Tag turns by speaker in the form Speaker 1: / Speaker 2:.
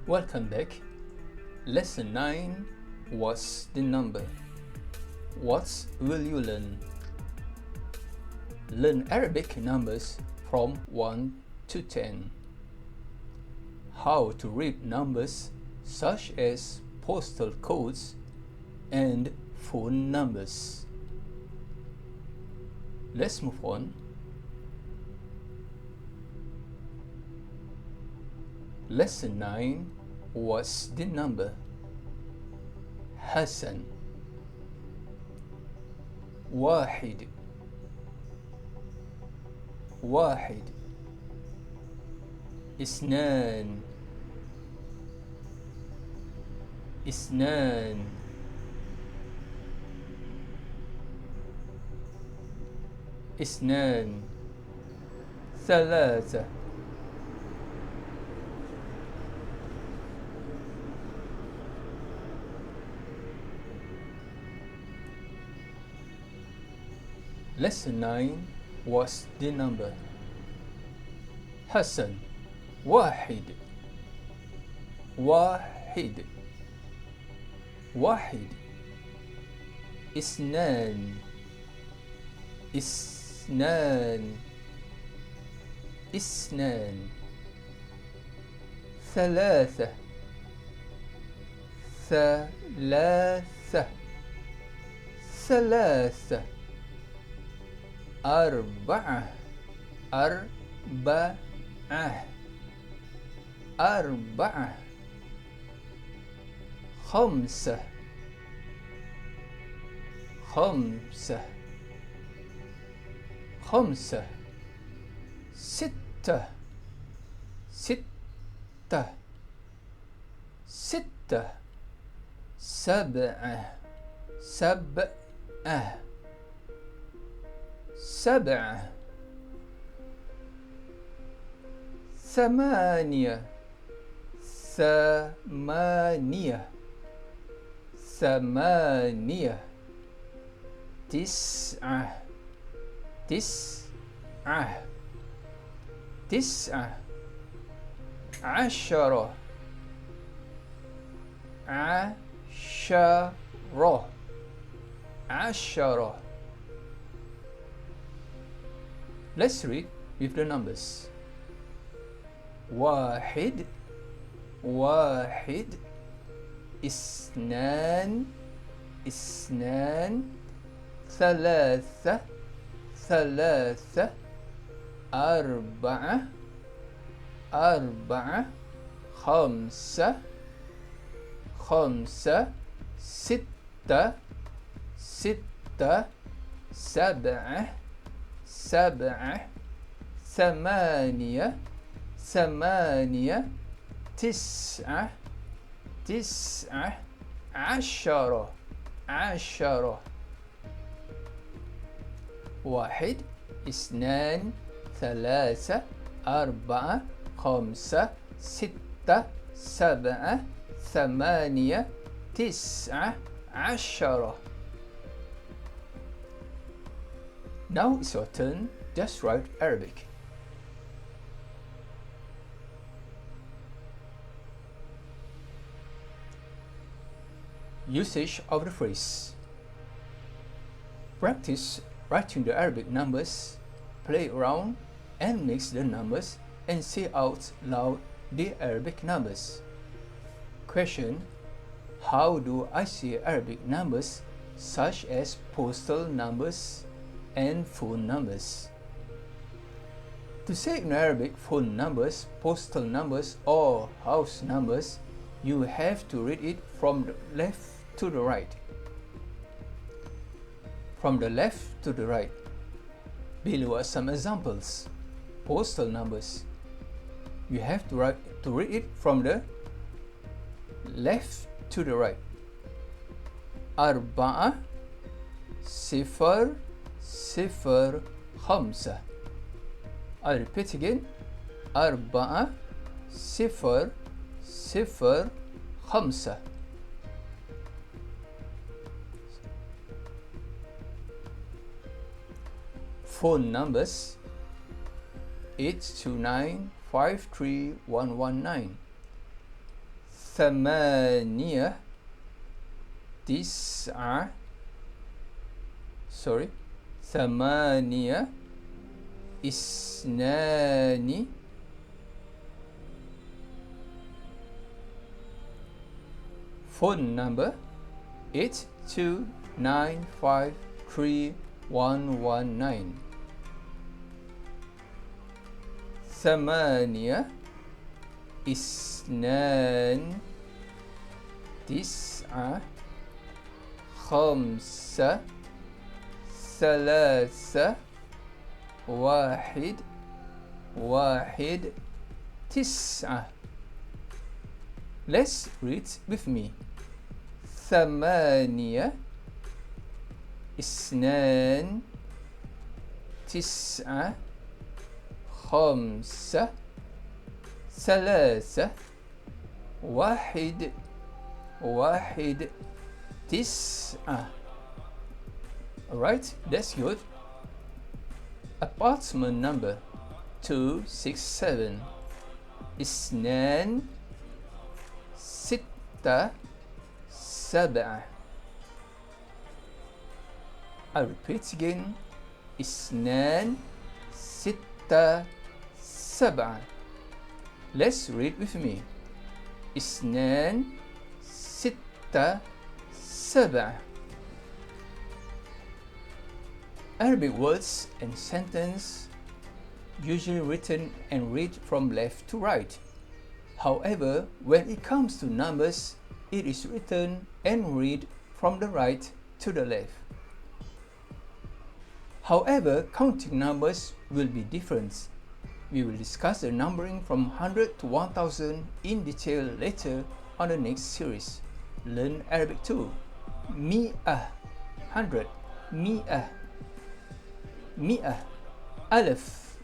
Speaker 1: Welcome back. Lesson 9. What's the number? What will you learn? Learn Arabic numbers from 1 to 10. How to read numbers such as postal codes and phone numbers. Let's move on. Lesson 9. What's the number? Hassan. واحد واحد اثنان اثنان اثنان ثلاثة Lesson 9. What's the number? Hassan. واحد واحد واحد اثنان اثنان اثنان ثلاثة ثلاثة ثلاثة أربعة أربعة أربعة خمسة خمسة خمسة ستة ستة ستة سبعة سبعة سبعة ثمانية ثمانية ثمانية تسعة تسعة تسعة عشرة عشرة عشرة Let's read with the numbers. واحد واحد اثنان اثنان ثلاثة ثلاثة أربعة أربعة خمسة خمسة ستة ستة سبعة سبعة ثمانية ثمانية تسعة تسعة عشرة عشرة واحد اثنان ثلاثة أربعة خمسة ستة سبعة ثمانية تسعة عشرة Now it's your turn. Just write Arabic. Usage of the phrase. Practice writing the Arabic numbers, play around and mix the numbers and say out loud the Arabic numbers. Question. How do I say Arabic numbers such as postal numbers and phone numbers? To say in Arabic phone numbers, postal numbers or house numbers, you have to read it from the left to the right. From the left to the right. Below are some examples. Postal numbers. You have to read it from the left to the right. أربعة صفر صفر خمسة. I repeat again. أربعة صفر صفر خمسة. Phone numbers 829-53119. ثمانية تسعة ثمانية اثنان phone number 82953119 ثمانية اثنان تسعة خمسة ثلاثة واحد تسعة. Let's read with me. ثمانية اثنان تسعة خمسة ثلاثة واحد تسعة. Alright, that's good. Apartment number 267 اثنان ستة سبعة. I repeat again. اثنان ستة سبعة. Let's read with me. اثنان ستة سبعة. Arabic words and sentence usually written and read from left to right. However, when it comes to numbers, it is written and read from the right to the left. However, counting numbers will be different. We will discuss the numbering from 100 to 1000 in detail later on the next series. Learn Arabic too. Mi'ah, 100. Mi'ah. Mi'ah. Alif.